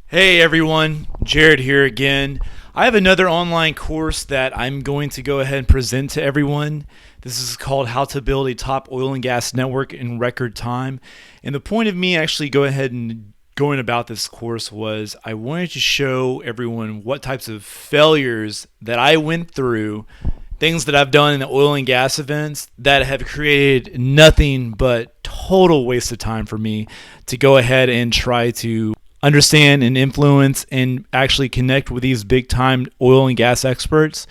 Hey everyone, Jared here again. I have another online course that I'm going to go ahead and present to everyone. This is called How to Build a Top Oil and Gas Network in Record Time. And the point of me actually go ahead and going about this course was I wanted to show everyone what types of failures that I went through, things that I've done in the oil and gas events that have created nothing but total waste of time for me to go ahead and try to understand and influence and actually connect with these big time oil and gas experts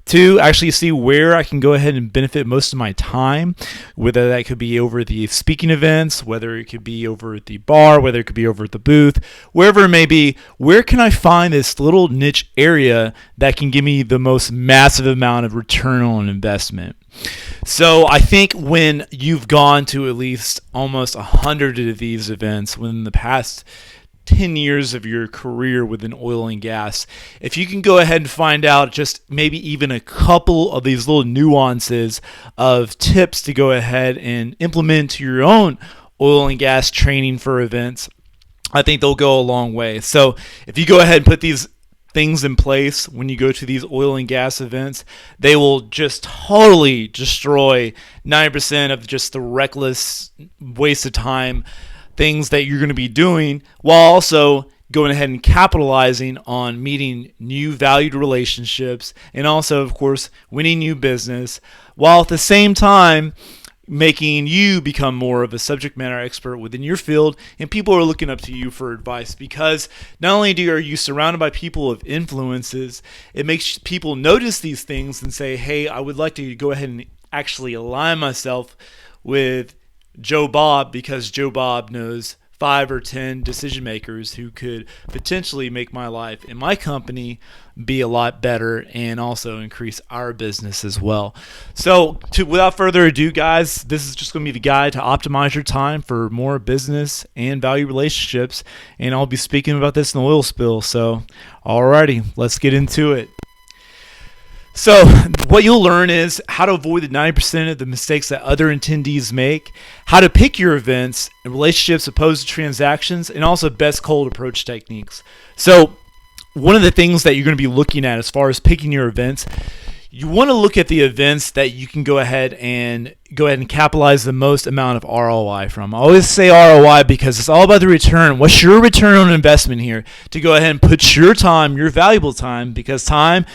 to actually see where I can go ahead and benefit most of my time, whether that could be over the speaking events, whether it could be over at the bar, whether it could be over at the booth, wherever it may be. Where can I find this little niche area that can give me the most massive amount of return on investment? So I think when you've gone to at least almost 100 of these events within the past 10 years of your career within oil and gas, if you can go ahead and find out just maybe even a couple of these little nuances of tips to go ahead and implement to your own oil and gas training for events, I think they'll go a long way. So if you go ahead and put these things in place when you go to these oil and gas events, they will just totally destroy 90% of just the reckless waste of time things that you're going to be doing, while also going ahead and capitalizing on meeting new valued relationships and also, of course, winning new business, while at the same time making you become more of a subject matter expert within your field, and people are looking up to you for advice because not only are you surrounded by people of influences, it makes people notice these things and say, hey, I would like to go ahead and actually align myself with Joe Bob because Joe Bob knows 5 or 10 decision makers who could potentially make my life and my company be a lot better and also increase our business as well. So without further ado, guys, this is just going to be the guide to optimize your time for more business and value relationships, and I'll be speaking about this in the oil spill. So alrighty, let's get into it. So what you'll learn is how to avoid the 90% of the mistakes that other attendees make, how to pick your events and relationships opposed to transactions, and also best cold approach techniques. So one of the things that you're going to be looking at as far as picking your events, you want to look at the events that you can go ahead and capitalize the most amount of ROI from. I always say ROI because it's all about the return. What's your return on investment here? To go ahead and put your time, your valuable time, because time,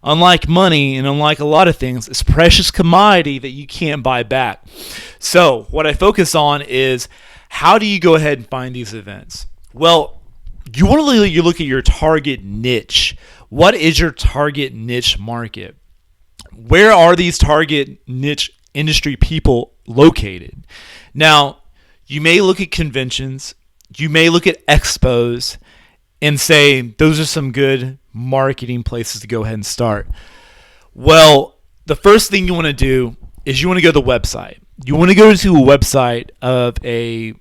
unlike money and unlike a lot of things, it's a precious commodity that you can't buy back. So what I focus on is how do you go ahead and find these events? Well, you want to look at your target niche. What is your target niche market? Where are these target niche industry people located? Now, you may look at conventions, you may look at expos, and say those are some good marketing places to go ahead and start. Well, the first thing you want to do is you want to go to the website. You want to go to a website of a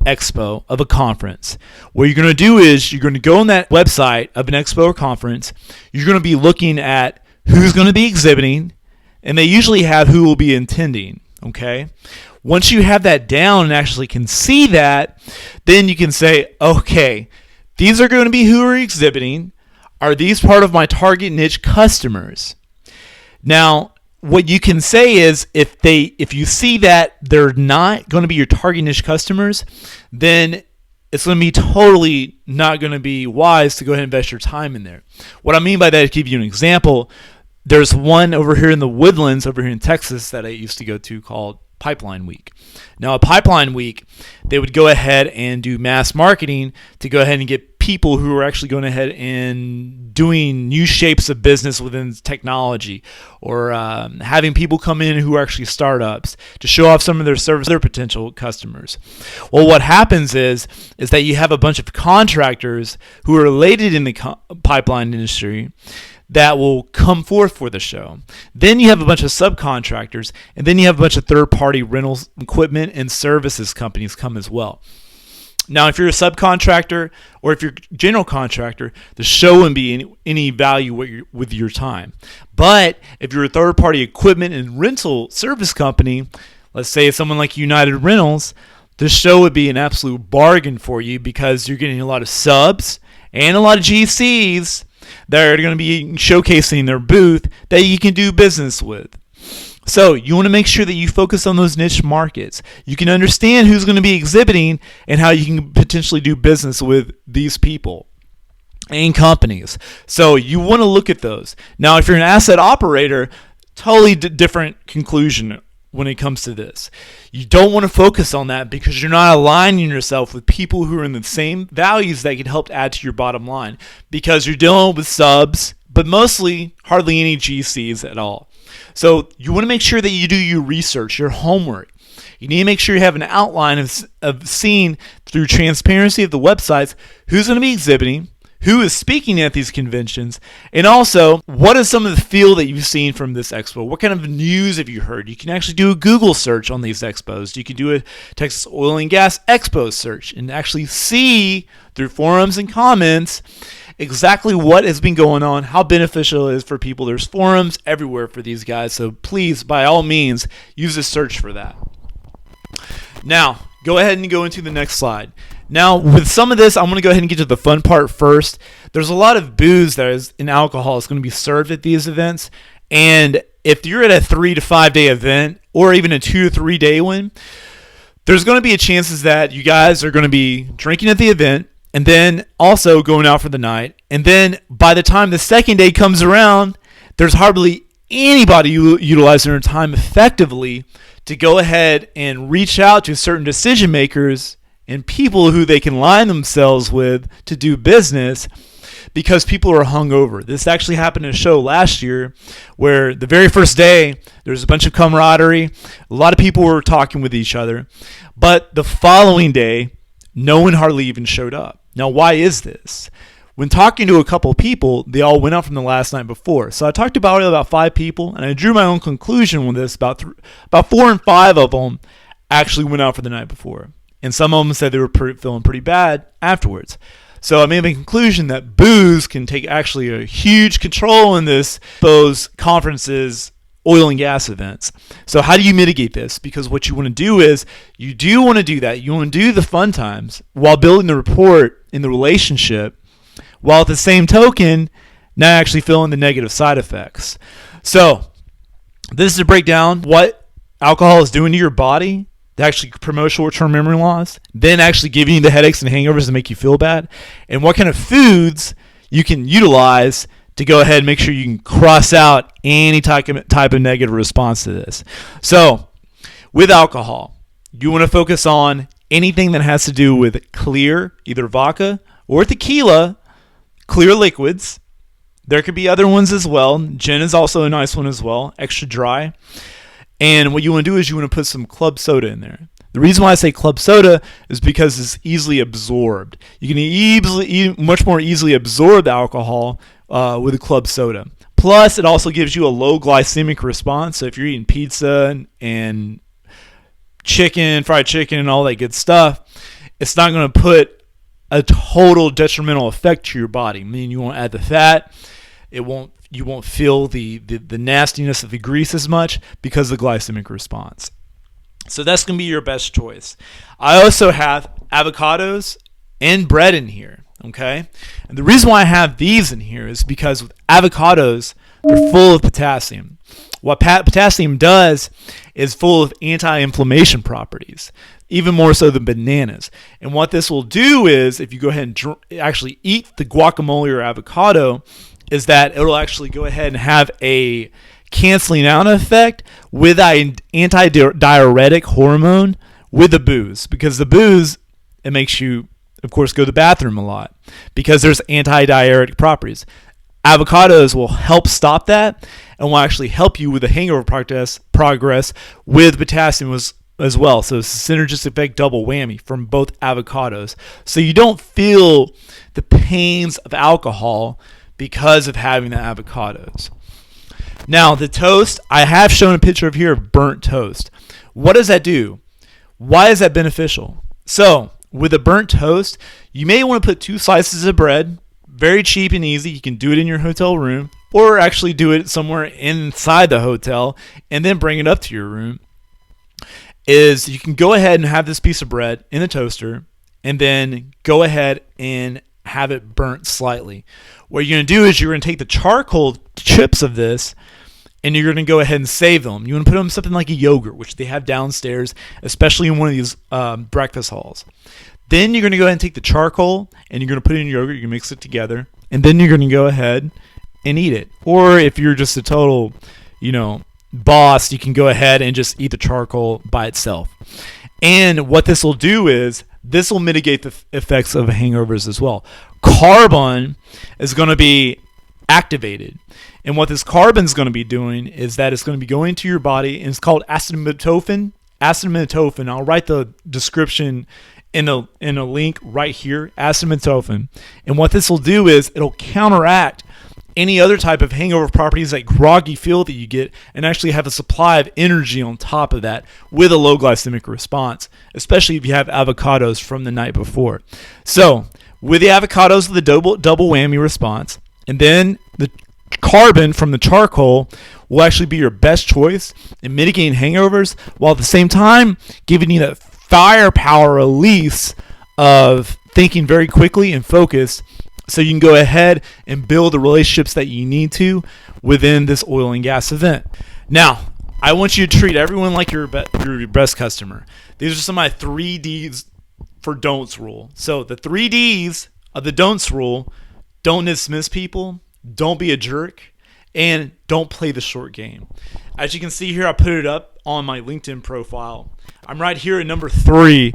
expo, of a conference. What you're going to do is you're going to go on that website of an expo or conference. You're going to be looking at who's going to be exhibiting, and they usually have who will be attending, okay? Once you have that down and actually can see that, then you can say, okay, these are going to be who are exhibiting. Are these part of my target niche customers? Now, what you can say is if you see that they're not going to be your target niche customers, then it's going to be totally not going to be wise to go ahead and invest your time in there. What I mean by that is, to give you an example, there's one over here in the Woodlands, over here in Texas, that I used to go to called Pipeline Week. Now, at Pipeline Week, they would go ahead and do mass marketing to go ahead and get people who are actually going ahead and doing new shapes of business within technology, or having people come in who are actually startups to show off some of their service, their potential customers. Well, what happens is that you have a bunch of contractors who are related in the pipeline industry that will come forth for the show. Then you have a bunch of subcontractors, and then you have a bunch of third-party rentals, equipment, and services companies come as well. Now, if you're a subcontractor or if you're a general contractor, the show wouldn't be any value with your time. But if you're a third-party equipment and rental service company, let's say it's someone like United Rentals, the show would be an absolute bargain for you because you're getting a lot of subs and a lot of GCs that are going to be showcasing their booth that you can do business with. So you want to make sure that you focus on those niche markets. You can understand who's going to be exhibiting and how you can potentially do business with these people and companies. So you want to look at those. Now, if you're an asset operator, totally different conclusion when it comes to this. You don't want to focus on that because you're not aligning yourself with people who are in the same values that can help add to your bottom line, because you're dealing with subs, but mostly hardly any GCs at all. So you want to make sure that you do your research, your homework. You need to make sure you have an outline of seeing through transparency of the websites who's going to be exhibiting, who is speaking at these conventions, and also what is some of the feel that you've seen from this expo? What kind of news have you heard? You can actually do a Google search on these expos. You can do a Texas Oil and Gas Expo search and actually see through forums and comments exactly what has been going on, how beneficial it is for people. There's forums everywhere for these guys, so please, by all means, use a search for that. Now, go ahead and go into the next slide. Now, with some of this, I'm going to go ahead and get to the fun part first. There's a lot of booze that is in alcohol is going to be served at these events, and if you're at a 3 to 5 day event or even a 2 to 3 day one, there's going to be a chances that you guys are going to be drinking at the event and then also going out for the night. And then by the time the second day comes around, there's hardly anybody utilizing their time effectively to go ahead and reach out to certain decision makers and people who they can line themselves with to do business, because people are hungover. This actually happened in a show last year where the very first day, there was a bunch of camaraderie. A lot of people were talking with each other. But the following day, no one hardly even showed up. Now, why is this? When talking to a couple of people, they all went out from the last night before. So I talked about 5 people, and I drew my own conclusion with this. About 4 and 5 of them actually went out for the night before. And some of them said they were feeling pretty bad afterwards. So I made a conclusion that booze can take actually a huge control in those conferences, oil and gas events. So how do you mitigate this? Because what you want to do is you do want to do that. You want to do the fun times while building the rapport in the relationship, while at the same token, not actually feeling the negative side effects. So this is a breakdown what alcohol is doing to your body to actually promote short-term memory loss, then actually giving you the headaches and hangovers to make you feel bad, and what kind of foods you can utilize to go ahead and make sure you can cross out any type of negative response to this. So with alcohol, you want to focus on anything that has to do with clear, either vodka or tequila, clear liquids. There could be other ones as well. Gin is also a nice one as well, extra dry. And what you want to do is you want to put some club soda in there. The reason why I say club soda is because it's easily absorbed. You can much more easily absorb the alcohol with a club soda. Plus, it also gives you a low glycemic response. So if you're eating pizza and chicken, fried chicken, and all that good stuff, it's not going to put a total detrimental effect to your body. I mean, you won't add the fat. You won't feel the nastiness of the grease as much because of the glycemic response. So that's going to be your best choice. I also have avocados and bread in here, okay? And the reason why I have these in here is because with avocados, they're full of potassium. What potassium does is full of anti-inflammation properties, even more so than bananas. And what this will do is, if you go ahead and actually eat the guacamole or avocado, is that it'll actually go ahead and have a canceling out effect with an anti-diuretic hormone with the booze. Because the booze, it makes you, of course, go to the bathroom a lot because there's anti-diuretic properties. Avocados will help stop that and will actually help you with the hangover progress with potassium as well. So it's a synergistic effect, double whammy from both avocados. So you don't feel the pains of alcohol because of having the avocados. Now, the toast, I have shown a picture of here of burnt toast. What does that do? Why is that beneficial? So, with a burnt toast, you may want to put 2 slices of bread, very cheap and easy. You can do it in your hotel room or actually do it somewhere inside the hotel and then bring it up to your room. You can go ahead and have this piece of bread in the toaster and then go ahead and have it burnt slightly. What you're going to do is you're going to take the charcoal chips of this and you're going to go ahead and save them. You want to put them in something like a yogurt, which they have downstairs, especially in one of these breakfast halls. Then you're going to go ahead and take the charcoal and you're going to put it in your yogurt. You mix it together, and then you're going to go ahead and eat it. Or if you're just a total, boss, you can go ahead and just eat the charcoal by itself. And what this will do is this will mitigate the effects of hangovers as well. Carbon is going to be activated. And what this carbon is going to be doing is that it's going to be going to your body, and it's called acetaminophen. Acetaminophen. I'll write the description in a link right here. Acetaminophen. And what this will do is it'll counteract any other type of hangover properties like groggy feel that you get, and actually have a supply of energy on top of that with a low glycemic response, especially if you have avocados from the night before. So with the avocados, the double whammy response, and then the carbon from the charcoal will actually be your best choice in mitigating hangovers, while at the same time giving you that firepower release of thinking very quickly and focused, so you can go ahead and build the relationships that you need to within this oil and gas event. Now, I want you to treat everyone like your best customer. These are some of my 3 Ds for don'ts rule. So the 3 Ds of the don'ts rule: don't dismiss people, don't be a jerk, and don't play the short game. As you can see here, I put it up on my LinkedIn profile. I'm right here at number 3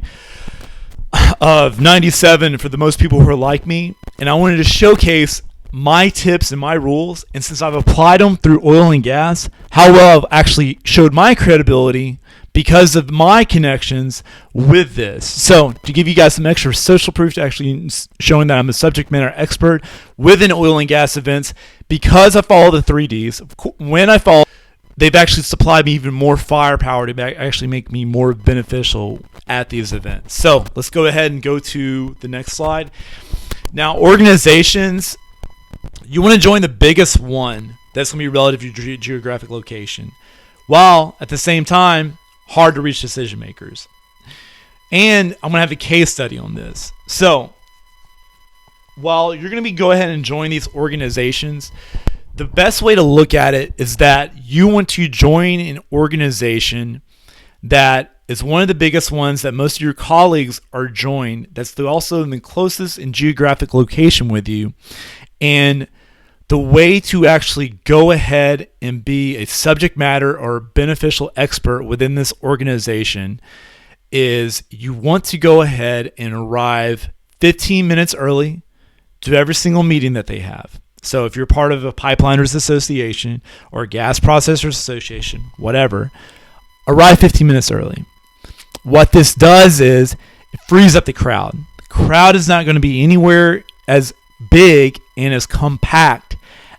of 97 for the most people who are like me, and I wanted to showcase my tips and my rules, and since I've applied them through oil and gas, how well I've actually showed my credibility because of my connections with this. So to give you guys some extra social proof to actually showing that I'm a subject matter expert within oil and gas events, because I follow the 3 Ds, when I follow, they've actually supplied me even more firepower to actually make me more beneficial at these events. So let's go ahead and go to the next slide. Now, organizations, you want to join the biggest one that's going to be relative to your geographic location, while at the same time, hard to reach decision makers. And I'm going to have a case study on this. So while you're going to go ahead and join these organizations, the best way to look at it is that you want to join an organization that is one of the biggest ones that most of your colleagues are joined, that's also in the closest in geographic location with you. And the way to actually go ahead and be a subject matter or beneficial expert within this organization is you want to go ahead and arrive 15 minutes early to every single meeting that they have. So if you're part of a Pipeliners Association or a Gas Processors Association, whatever, arrive 15 minutes early. What this does is it frees up the crowd. The crowd is not going to be anywhere as big and as compact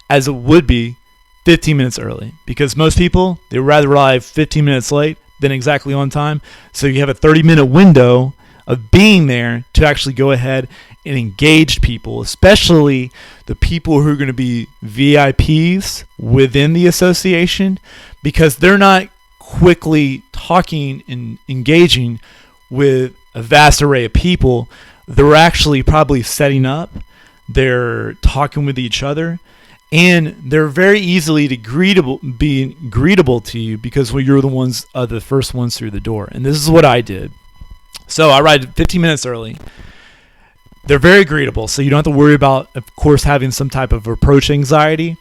as it would be 15 minutes early, because most people, they would rather arrive 15 minutes late than exactly on time. So you have a 30-minute window of being there to actually go ahead and engage people, especially the people who are going to be VIPs within the association, because they're not quickly talking and engaging with a vast array of people. They're actually probably setting up, they're talking with each other, and they're very easily be greetable to you because you're the first ones through the door. And this is what I did. So I arrived 15 minutes early. They're very greetable, so you don't have to worry about, of course, having some type of approach anxiety.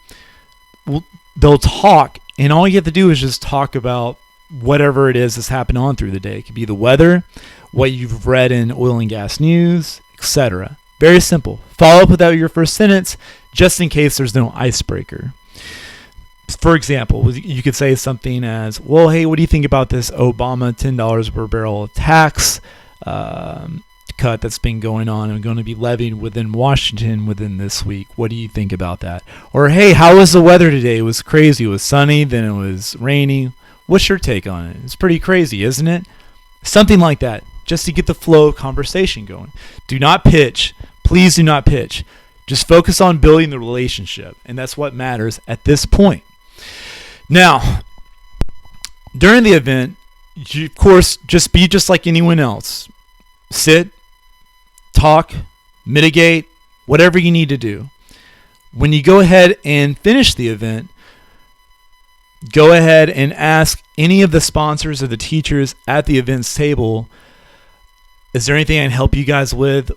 They'll talk, and all you have to do is just talk about whatever it is that's happening on through the day. It could be the weather, what you've read in oil and gas news, etc. Very simple. Follow up with your first sentence, just in case there's no icebreaker. For example, you could say something as, well, hey, what do you think about this Obama $10 per barrel tax cut that's been going on and going to be levied within Washington within this week? What do you think about that? Or, hey, how was the weather today? It was crazy. It was sunny, then it was rainy. What's your take on it? It's pretty crazy, isn't it? Something like that, just to get the flow of conversation going. Do not pitch. Please do not pitch. Just focus on building the relationship, and that's what matters at this point. Now, during the event, you, of course, just be just like anyone else. Sit, talk, mitigate, whatever you need to do. When you go ahead and finish the event, go ahead and ask any of the sponsors or the teachers at the events table, is there anything I can help you guys with?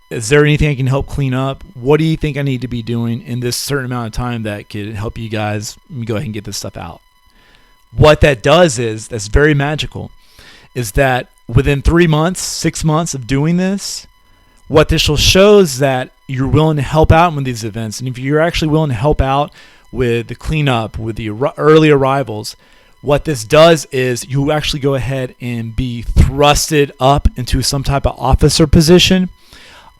Is there anything I can help clean up? What do you think I need to be doing in this certain amount of time that could help you guys go ahead and get this stuff out? What that does is, that's very magical, is that within 3 months, 6 months of doing this, what this will show is that you're willing to help out with these events. And if you're actually willing to help out with the cleanup, with the early arrivals, what this does is you actually go ahead and be thrusted up into some type of officer position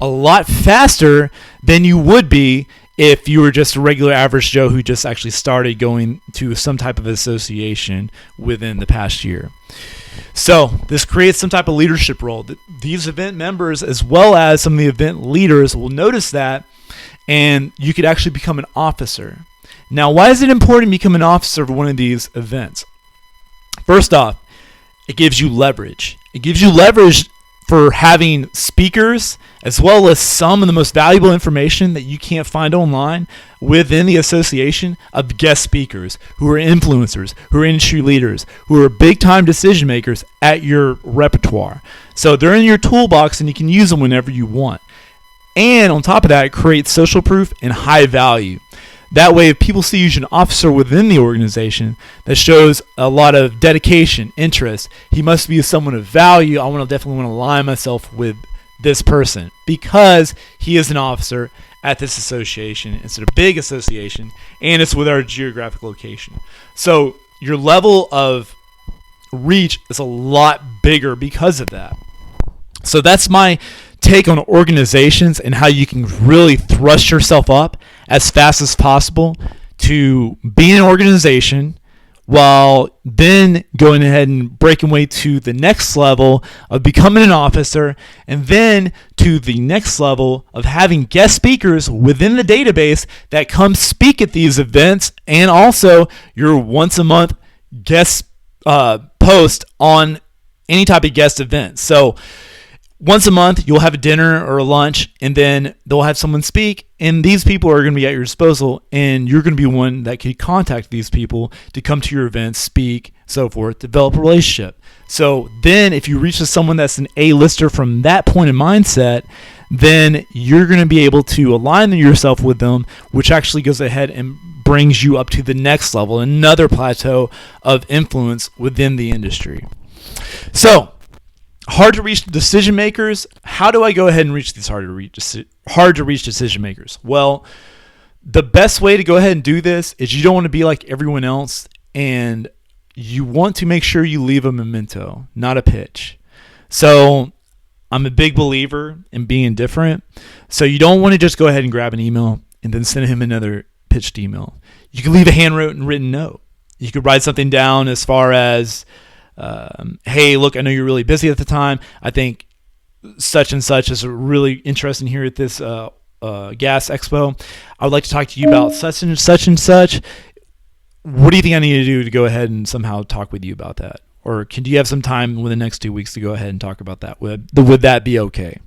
a lot faster than you would be if you were just a regular average Joe who just actually started going to some type of association within the past year. So this creates some type of leadership role. These event members, as well as some of the event leaders, will notice that, and you could actually become an officer. Now, why is it important to become an officer of one of these events? First off, it gives you leverage. It gives you leverage for having speakers, as well as some of the most valuable information that you can't find online within the association of guest speakers who are influencers, who are industry leaders, who are big-time decision makers at your repertoire. So they're in your toolbox and you can use them whenever you want. And on top of that, it creates social proof and high value. That way, if people see you as an officer within the organization, that shows a lot of dedication, interest. He must be someone of value. I definitely want to align myself with this person because he is an officer at this association. It's a big association, and it's with our geographic location. So your level of reach is a lot bigger because of that. So that's my take on organizations and how you can really thrust yourself up as fast as possible to be an organization while then going ahead and breaking way to the next level of becoming an officer, and then to the next level of having guest speakers within the database that come speak at these events, and also your once a month guest post on any type of guest event. So once a month, you'll have a dinner or a lunch, and then they'll have someone speak, and these people are going to be at your disposal, and you're going to be one that can contact these people to come to your events, speak, so forth, develop a relationship. So then if you reach to someone that's an A-lister from that point of mindset, then you're going to be able to align yourself with them, which actually goes ahead and brings you up to the next level, another plateau of influence within the industry. So, hard to reach decision makers. How do I go ahead and reach these hard to reach decision makers? Well, the best way to go ahead and do this is you don't want to be like everyone else, and you want to make sure you leave a memento, not a pitch. So I'm a big believer in being different. So you don't want to just go ahead and grab an email and then send him another pitched email. You can leave a handwritten note. You could write something down as far as, hey, look, I know you're really busy at the time. I think such and such is really interesting here at this gas expo. I would like to talk to you about such and such and such. What do you think I need to do to go ahead and somehow talk with you about that? Or do you have some time within the next 2 weeks to go ahead and talk about that? Would that be okay?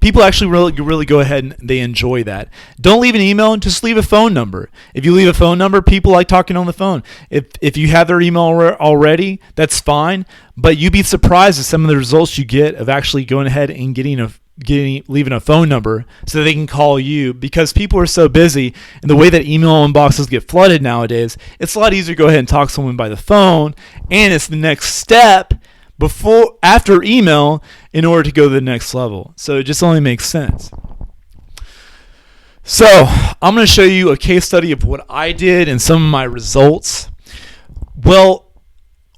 People actually really go ahead and they enjoy that. Don't leave an email, just leave a phone number. If you leave a phone number, people like talking on the phone. If you have their email already, that's fine. But you'd be surprised at some of the results you get of actually going ahead and leaving a phone number so that they can call you, because people are so busy, and the way that email inboxes get flooded nowadays, it's a lot easier to go ahead and talk to someone by the phone, and it's the next step after email in order to go to the next level. So it just only makes sense. So I'm going to show you a case study of what I did and some of my results. Well,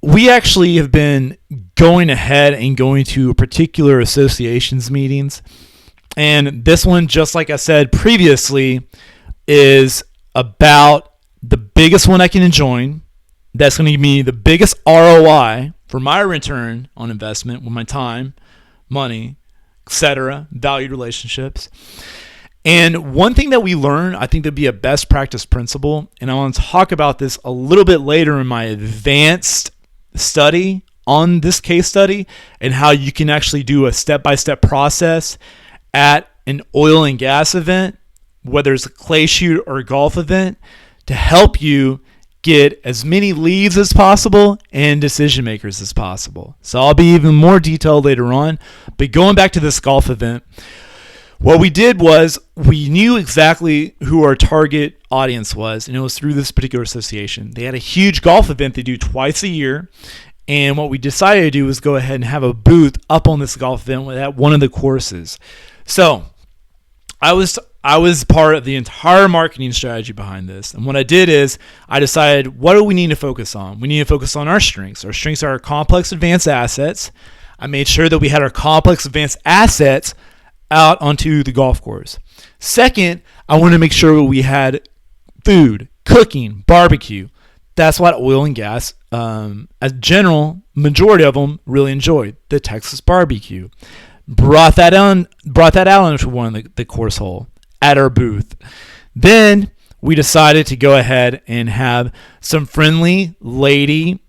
we actually have been going ahead and going to particular associations meetings. And this one, just like I said previously, is about the biggest one I can join. That's going to give me the biggest ROI for my return on investment with my time, money, etc., valued relationships. And one thing that we learn, I think that'd be a best practice principle, and I want to talk about this a little bit later in my advanced study on this case study and how you can actually do a step-by-step process at an oil and gas event, whether it's a clay shoot or a golf event, to help you get as many leads as possible and decision makers as possible. So I'll be even more detailed later on. But going back to this golf event, what we did was we knew exactly who our target audience was, and it was through this particular association. They had a huge golf event they do twice a year, and what we decided to do was go ahead and have a booth up on this golf event at one of the courses. So I was part of the entire marketing strategy behind this, and what I did is I decided, what do we need to focus on? We need to focus on our strengths. Our strengths are our complex advanced assets. I made sure that we had our complex advanced assets out onto the golf course. Second, I wanted to make sure we had food, cooking, barbecue. That's what oil and gas, as general majority of them really enjoyed, the Texas barbecue. Brought that out onto one of the course hole at our booth. Then we decided to go ahead and have some friendly lady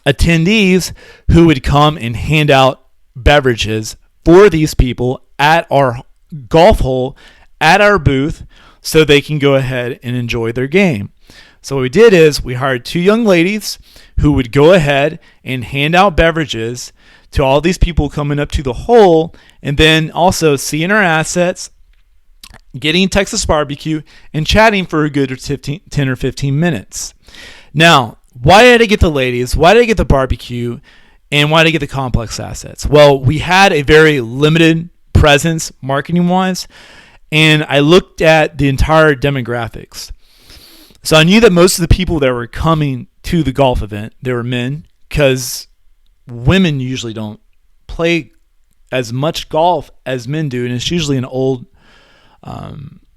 attendees who would come and hand out beverages for these people at our golf hole, at our booth, so they can go ahead and enjoy their game. So what we did is we hired 2 young ladies who would go ahead and hand out beverages to all these people coming up to the hole, and then also seeing our assets, getting Texas barbecue, and chatting for a good 10 or 15 minutes. Now, why did I get the ladies? Why did I get the barbecue? And why did I get the complex assets? Well, we had a very limited presence marketing-wise, and I looked at the entire demographics. So I knew that most of the people that were coming to the golf event, they were men, because women usually don't play as much golf as men do, and it's usually an old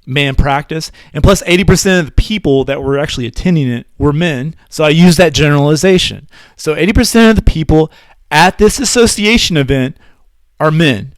man practice. And plus 80% of the people that were actually attending it were men, so I used that generalization. So 80% of the people at this association event are men.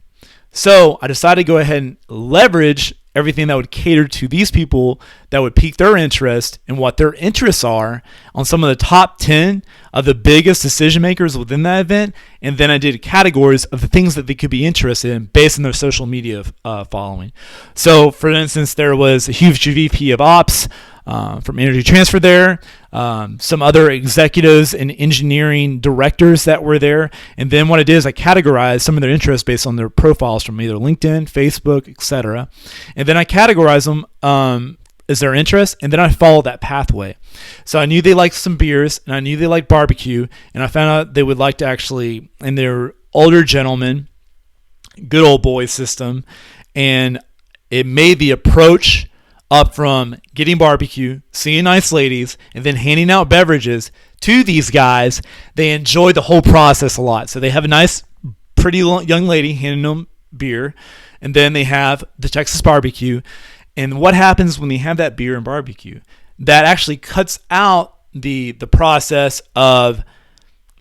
So I decided to go ahead and leverage everything that would cater to these people, that would pique their interest in what their interests are on some of the top 10 of the biggest decision makers within that event. And then I did categories of the things that they could be interested in based on their social media following. So for instance, there was a huge VP of ops from Energy Transfer there, some other executives and engineering directors that were there. And then what I did is I categorized some of their interests based on their profiles from either LinkedIn, Facebook, etc. And then I categorized them as their interest, and then I followed that pathway. So I knew they liked some beers, and I knew they liked barbecue, and I found out they would like to actually, and they're older gentlemen, good old boy system, and it made the approach up from getting barbecue, seeing nice ladies, and then handing out beverages to these guys. They enjoy the whole process a lot. So they have a nice, pretty young lady handing them beer, and then they have the Texas barbecue. And what happens when they have that beer and barbecue? That actually cuts out the process of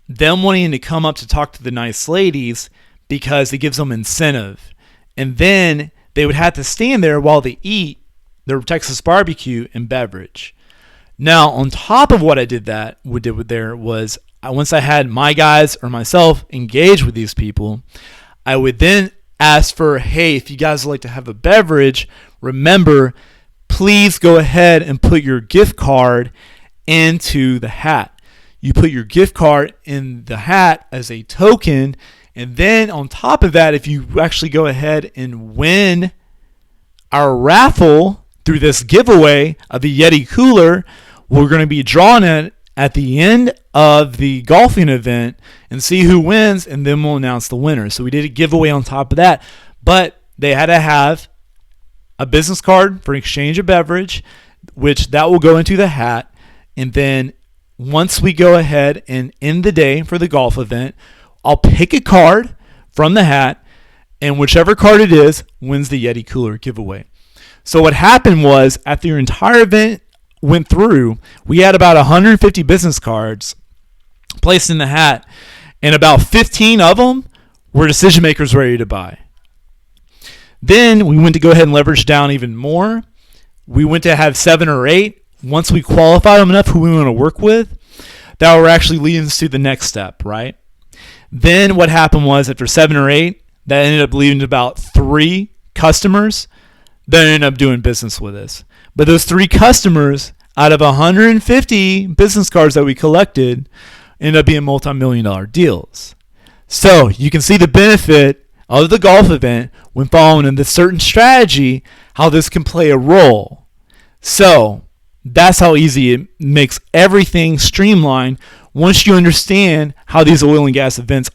them wanting to come up to talk to the nice ladies, because it gives them incentive. And then they would have to stand there while they eat their Texas barbecue and beverage. Now, on top of what I did there was, once I had my guys or myself engage with these people, I would then ask for, hey, if you guys would like to have a beverage, remember, please go ahead and put your gift card into the hat. You put your gift card in the hat as a token, and then on top of that, if you actually go ahead and win our raffle through this giveaway of the Yeti cooler, we're going to be drawing it at the end of the golfing event and see who wins, and then we'll announce the winner. So we did a giveaway on top of that, but they had to have a business card for exchange of beverage, which that will go into the hat. And then once we go ahead and end the day for the golf event, I'll pick a card from the hat, and whichever card it is wins the Yeti cooler giveaway. So what happened was, after your entire event went through, we had about 150 business cards placed in the hat, and about 15 of them were decision makers ready to buy. Then we went to go ahead and leverage down even more. We went to have 7 or 8. Once we qualified them enough who we want to work with, that were actually leading us to the next step, right? Then what happened was, after 7 or 8, that ended up leading to about 3 customers that end up doing business with us. But those 3 customers out of 150 business cards that we collected end up being multi-million-dollar deals. So you can see the benefit of the golf event when following this certain strategy, how this can play a role. So that's how easy it makes everything streamlined once you understand how these oil and gas events,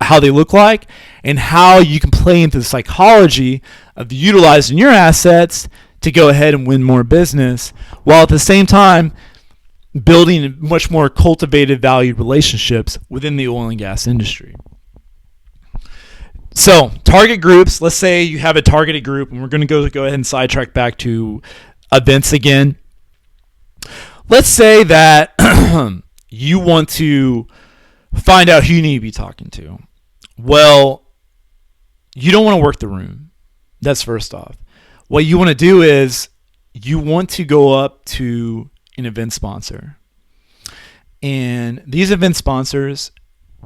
how they look like, and how you can play into the psychology of utilizing your assets to go ahead and win more business, while at the same time building much more cultivated, valued relationships within the oil and gas industry. So, target groups. Let's say you have a targeted group, and we're going to go ahead and sidetrack back to events again. Let's say that you want to find out who you need to be talking to. Well, you don't want to work the room. That's first off. What you want to do is you want to go up to an event sponsor. And these event sponsors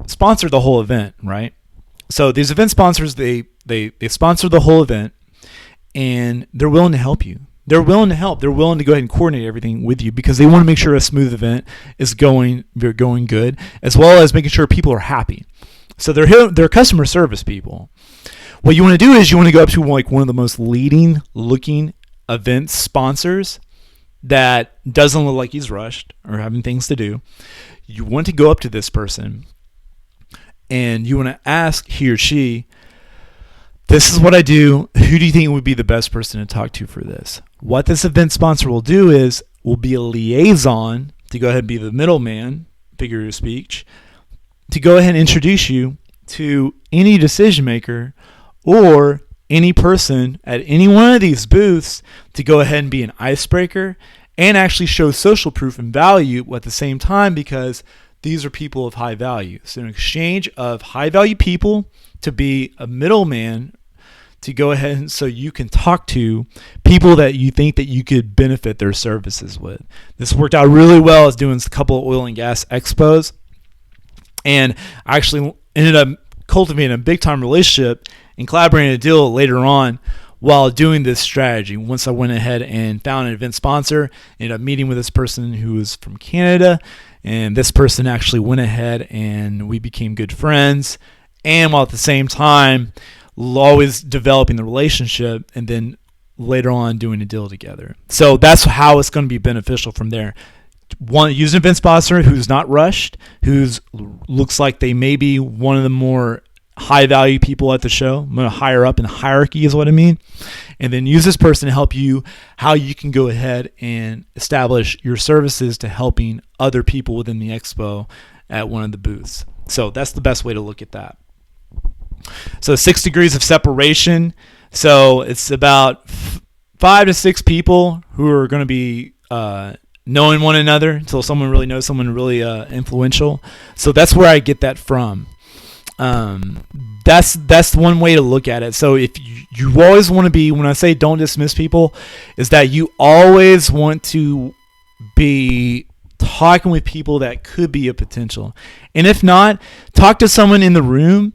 sponsor the whole event, right? So these event sponsors, they sponsor the whole event, and they're willing to help you. They're willing to help. They're willing to go ahead and coordinate everything with you because they want to make sure a smooth event is going good, as well as making sure people are happy. So they're customer service people. What you want to do is you want to go up to like one of the most leading looking event sponsors that doesn't look like he's rushed or having things to do. You want to go up to this person and you want to ask he or she, this is what I do. Who do you think would be the best person to talk to for this? What this event sponsor will do is will be a liaison to go ahead and be the middleman, figure of speech, to go ahead and introduce you to any decision maker or any person at any one of these booths to go ahead and be an icebreaker and actually show social proof and value at the same time, because these are people of high value. So an exchange of high value people to be a middleman to go ahead and so you can talk to people that you think that you could benefit their services with. This worked out really well as doing a couple of oil and gas expos, and I actually ended up cultivating a big time relationship and collaborating a deal later on while doing this strategy. Once I went ahead and found an event sponsor, ended up meeting with this person who was from Canada, and this person actually went ahead and we became good friends, and while at the same time always developing the relationship and then later on doing a deal together. So that's how it's going to be beneficial from there. One, use an event sponsor who's not rushed, who's looks like they may be one of the more high value people at the show. I'm going to higher up in the hierarchy is what I mean. And then use this person to help you how you can go ahead and establish your services to helping other people within the expo at one of the booths. So that's the best way to look at that. So 6 degrees of separation. So it's about 5 to 6 people who are going to be knowing one another until someone really knows someone really influential. So that's where I get that from. That's one way to look at it. So if you always want to be, when I say don't dismiss people, is that you always want to be talking with people that could be a potential. And if not, talk to someone in the room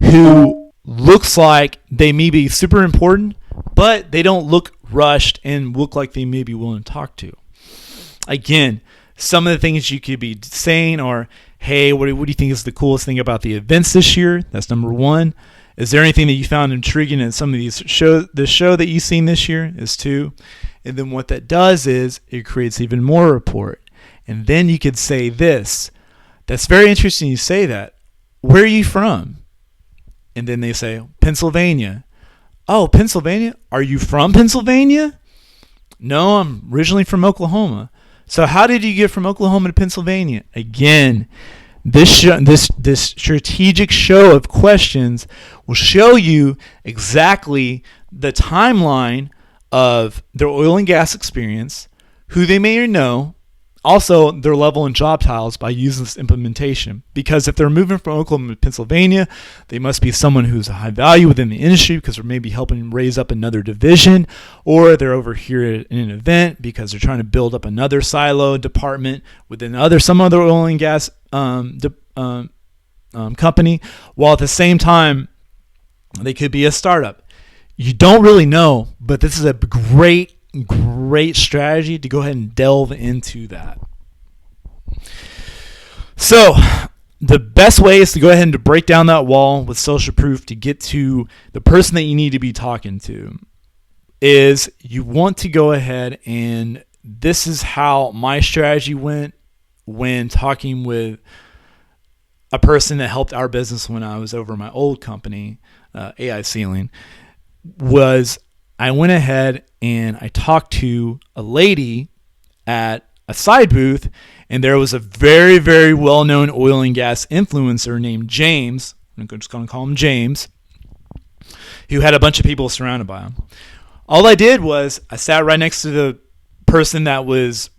who looks like they may be super important, but they don't look rushed and look like they may be willing to talk to. Again, some of the things you could be saying are, hey, what do you think is the coolest thing about the events this year? That's number one. Is there anything that you found intriguing in some of these the show that you've seen this year? Is 2. And then what that does is it creates even more rapport. And then you could say this. That's very interesting you say that. Where are you from? And then they say, Pennsylvania. Oh, Pennsylvania? Are you from Pennsylvania? No, I'm originally from Oklahoma. So how did you get from Oklahoma to Pennsylvania? Again, this strategic show of questions will show you exactly the timeline of their oil and gas experience, who they may know, also their level and job titles by using this implementation. Because if they're moving from Oklahoma to Pennsylvania, they must be someone who's a high value within the industry because they're maybe helping raise up another division, or they're over here at an event because they're trying to build up another silo department within some other oil and gas company, while at the same time they could be a startup. you don't really know, but this is a great strategy to go ahead and delve into that. So the best way is to go ahead and to break down that wall with social proof to get to the person that you need to be talking to. Is you want to go ahead, and this is how my strategy went when talking with a person that helped our business when I was over my old company, AI Ceiling, was I went ahead and I talked to a lady at a side booth, and there was a very, very well-known oil and gas influencer named James. I'm just going to call him James, who had a bunch of people surrounded by him. All I did was I sat right next to the person that was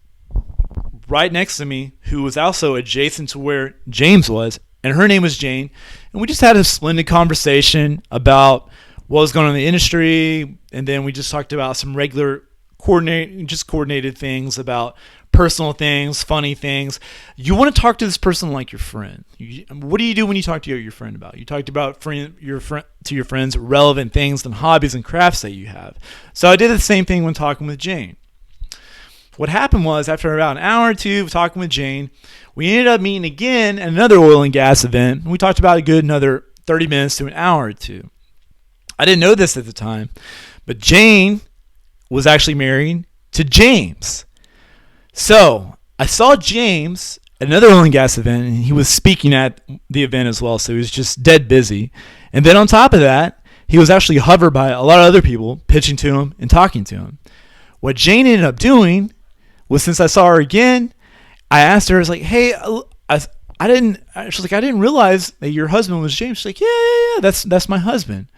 right next to me, who was also adjacent to where James was, and her name was Jane. And we just had a splendid conversation about what was going on in the industry, and then we just talked about some regular coordinated things about personal things, funny things. You want to talk to this person like your friend. What do you do when you talk to your friend about? You talked about to your friends relevant things and hobbies and crafts that you have. So I did the same thing when talking with Jane. What happened was, after about an hour or two of talking with Jane, we ended up meeting again at another oil and gas event. We talked about a good another 30 minutes to an hour or two. I didn't know this at the time, but Jane was actually married to James. So I saw James at another oil and gas event, and he was speaking at the event as well, so he was just dead busy. And then on top of that, he was actually hovered by a lot of other people pitching to him and talking to him. What Jane ended up doing was, since I saw her again, I asked her, I was like, hey, I didn't realize that your husband was James. She's like, yeah, that's my husband.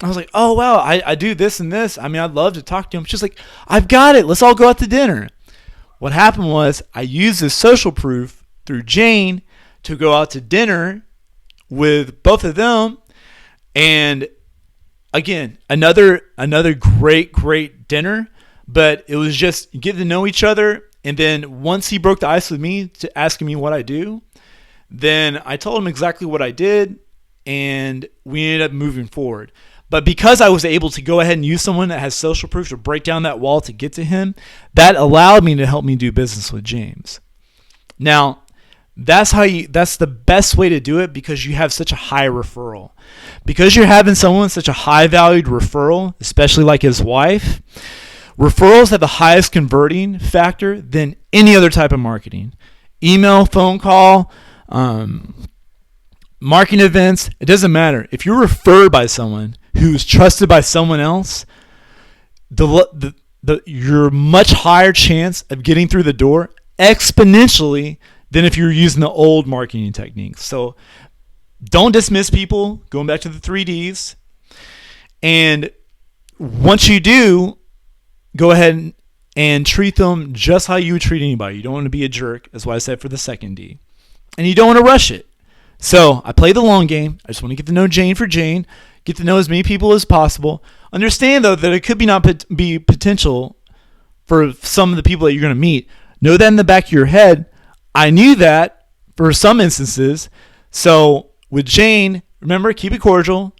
I was like, oh, wow, I do this and this. I mean, I'd love to talk to him. She's like, I've got it. Let's all go out to dinner. What happened was, I used this social proof through Jane to go out to dinner with both of them. And again, another great dinner, but it was just getting to know each other. And then once he broke the ice with me to asking me what I do, then I told him exactly what I did, and we ended up moving forward. But because I was able to go ahead and use someone that has social proof to break down that wall to get to him, that allowed me to help me do business with James. Now, that's the best way to do it, because you have such a high referral. Because you're having someone such a high valued referral, especially like his wife, referrals have the highest converting factor than any other type of marketing. Email, phone call, marketing events, it doesn't matter. If you're referred by someone who's trusted by someone else, you're much higher chance of getting through the door exponentially than if you're using the old marketing techniques. So don't dismiss people, going back to the 3Ds. And once you do, go ahead and treat them just how you would treat anybody. You don't want to be a jerk. That's why I said for the second D. And you don't want to rush it. So I play the long game. I just want to get to know Jane for Jane. Get to know as many people as possible. Understand, though, that it could be potential for some of the people that you're going to meet. Know that in the back of your head. I knew that for some instances. So with Jane, remember, keep it cordial.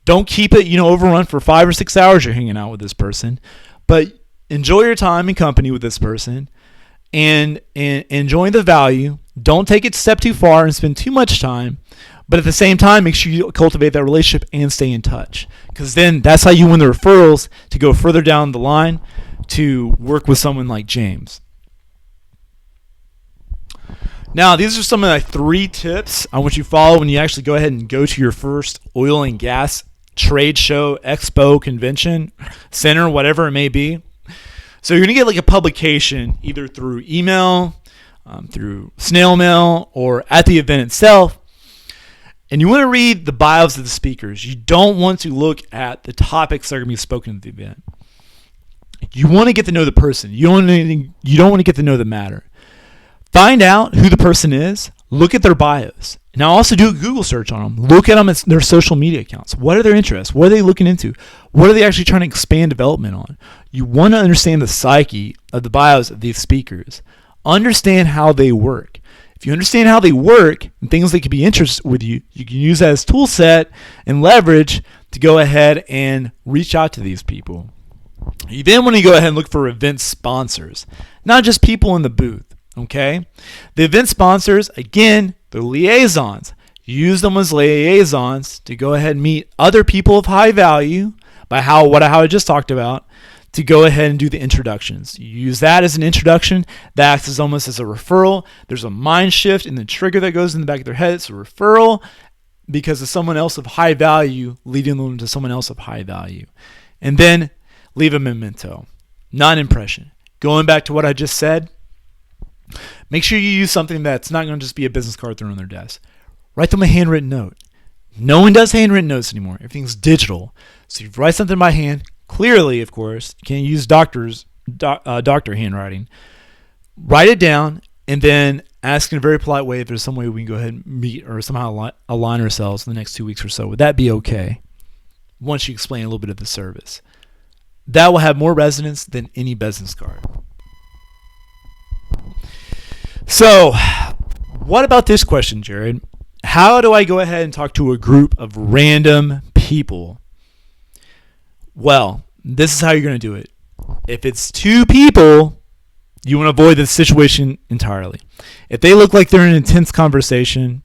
Don't keep it, overrun for 5 or 6 hours you're hanging out with this person. But enjoy your time and company with this person, and enjoy the value. Don't take it a step too far and spend too much time. But at the same time, make sure you cultivate that relationship and stay in touch, because then that's how you win the referrals to go further down the line to work with someone like James. Now, these are some of the 3 tips I want you to follow when you actually go ahead and go to your first oil and gas trade show, expo, convention, center, whatever it may be. So you're going to get like a publication either through email, through snail mail, or at the event itself. And you want to read the bios of the speakers. You don't want to look at the topics that are going to be spoken at the event. You want to get to know the person. You don't want to get to know the matter. Find out who the person is. Look at their bios. Now also do a Google search on them. Look at them as their social media accounts. What are their interests? What are they looking into? What are they actually trying to expand development on? You want to understand the psyche of the bios of these speakers. Understand how they work. If you understand how they work and things that could be interested with you, you can use that as tool set and leverage to go ahead and reach out to these people. You then want to go ahead and look for event sponsors, not just people in the booth, okay? The event sponsors, again, they're liaisons. Use them as liaisons to go ahead and meet other people of high value by how I just talked about, to go ahead and do the introductions. You use that as an introduction. That acts as almost as a referral. There's a mind shift in the trigger that goes in the back of their head. It's a referral because of someone else of high value leading them to someone else of high value. And then leave a memento, not impression. Going back to what I just said, make sure you use something that's not going to just be a business card thrown on their desk. Write them a handwritten note. No one does handwritten notes anymore. Everything's digital. So you write something by hand, clearly, of course. You can't use doctor handwriting. Write it down and then ask in a very polite way if there's some way we can go ahead and meet or somehow align ourselves in the next 2 weeks or so. Would that be okay? Once you explain a little bit of the service. That will have more resonance than any business card. So, what about this question, Jared? How do I go ahead and talk to a group of random people? Well, this is how you're going to do it. If it's 2 people, you want to avoid the situation entirely. If they look like they're in an intense conversation,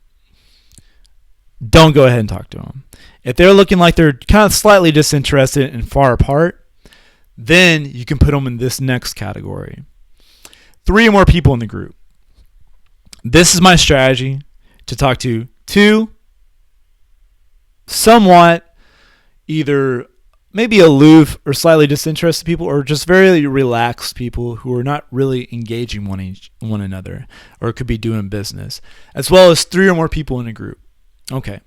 don't go ahead and talk to them. If they're looking like they're kind of slightly disinterested and far apart, then you can put them in this next category. 3 or more people in the group. This is my strategy to talk to 2 somewhat either maybe aloof or slightly disinterested people, or just very relaxed people who are not really engaging one another or could be doing business, as well as 3 or more people in a group. Okay.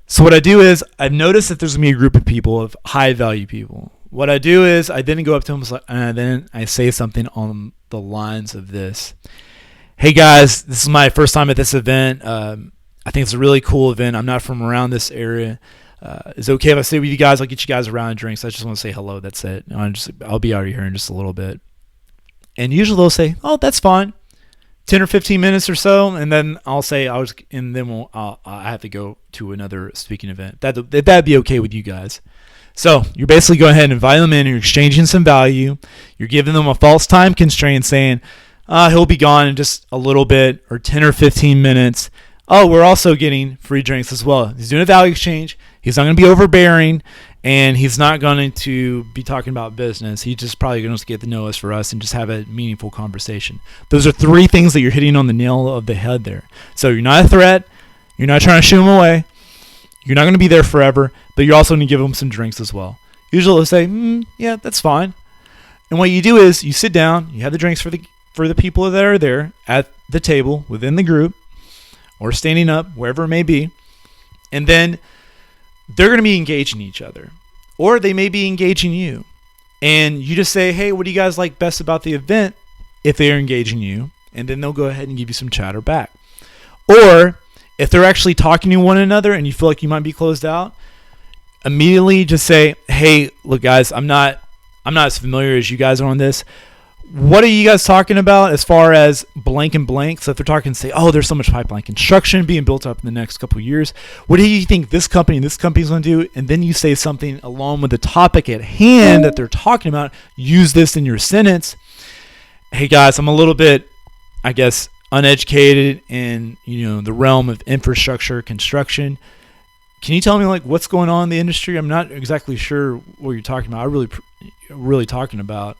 So what I do is I've noticed that there's going to be a group of people, of high value people. What I do is I then go up to them and then I say something on the lines of this. Hey guys, this is my first time at this event. I think it's a really cool event. I'm not from around this area. Is it okay if I stay with you guys? I'll get you guys a round of drinks. I just want to say hello. That's it. I'll be out of here in just a little bit. And usually they'll say, "Oh, that's fine." 10 or 15 minutes or so, and then I'll say I have to go to another speaking event. That'd be okay with you guys. So you're basically going ahead and inviting them in. You're exchanging some value. You're giving them a false time constraint, saying he'll be gone in just a little bit, or 10 or 15 minutes. Oh, we're also getting free drinks as well. He's doing a value exchange. He's not going to be overbearing, and he's not going to be talking about business. He's just probably going to get to know us for us and just have a meaningful conversation. Those are 3 things that you're hitting on the nail of the head there. So you're not a threat. You're not trying to shoo him away. You're not going to be there forever, but you're also going to give them some drinks as well. Usually they'll say, yeah, that's fine. And what you do is you sit down, you have the drinks for the people that are there at the table within the group, or standing up, wherever it may be, and then they're going to be engaging each other, or they may be engaging you. And you just say, hey, what do you guys like best about the event, if they're engaging you? And then they'll go ahead and give you some chatter back. Or if they're actually talking to one another and you feel like you might be closed out, immediately just say, hey, look, guys, I'm not as familiar as you guys are on this. What are you guys talking about as far as blank and blank? So if they're talking, say, oh, there's so much pipeline construction being built up in the next couple of years. What do you think this company and this company is going to do? And then you say something along with the topic at hand that they're talking about. Use this in your sentence. Hey, guys, I'm a little bit, I guess, uneducated in the realm of infrastructure construction. Can you tell me what's going on in the industry? I'm not exactly sure what you're talking about. Really talking about.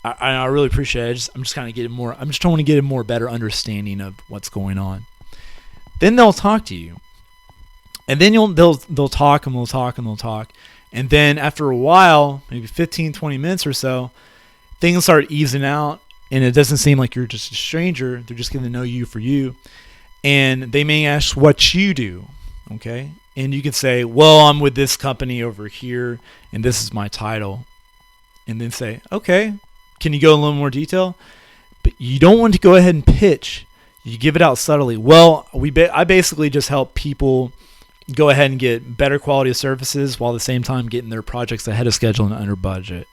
I really appreciate it. I'm just kind of getting more. I'm just trying to get a more better understanding of what's going on. Then they'll talk to you, and then they'll talk and they'll talk and they'll talk, and then after a while, maybe 15, 20 minutes or so, things start easing out, and it doesn't seem like you're just a stranger. They're just getting to know you for you, and they may ask what you do. Okay, and you can say, well, I'm with this company over here, and this is my title, and then say, okay. Can you go in a little more detail? But you don't want to go ahead and pitch. You give it out subtly. Well, I basically just help people go ahead and get better quality of services while at the same time getting their projects ahead of schedule and under budget.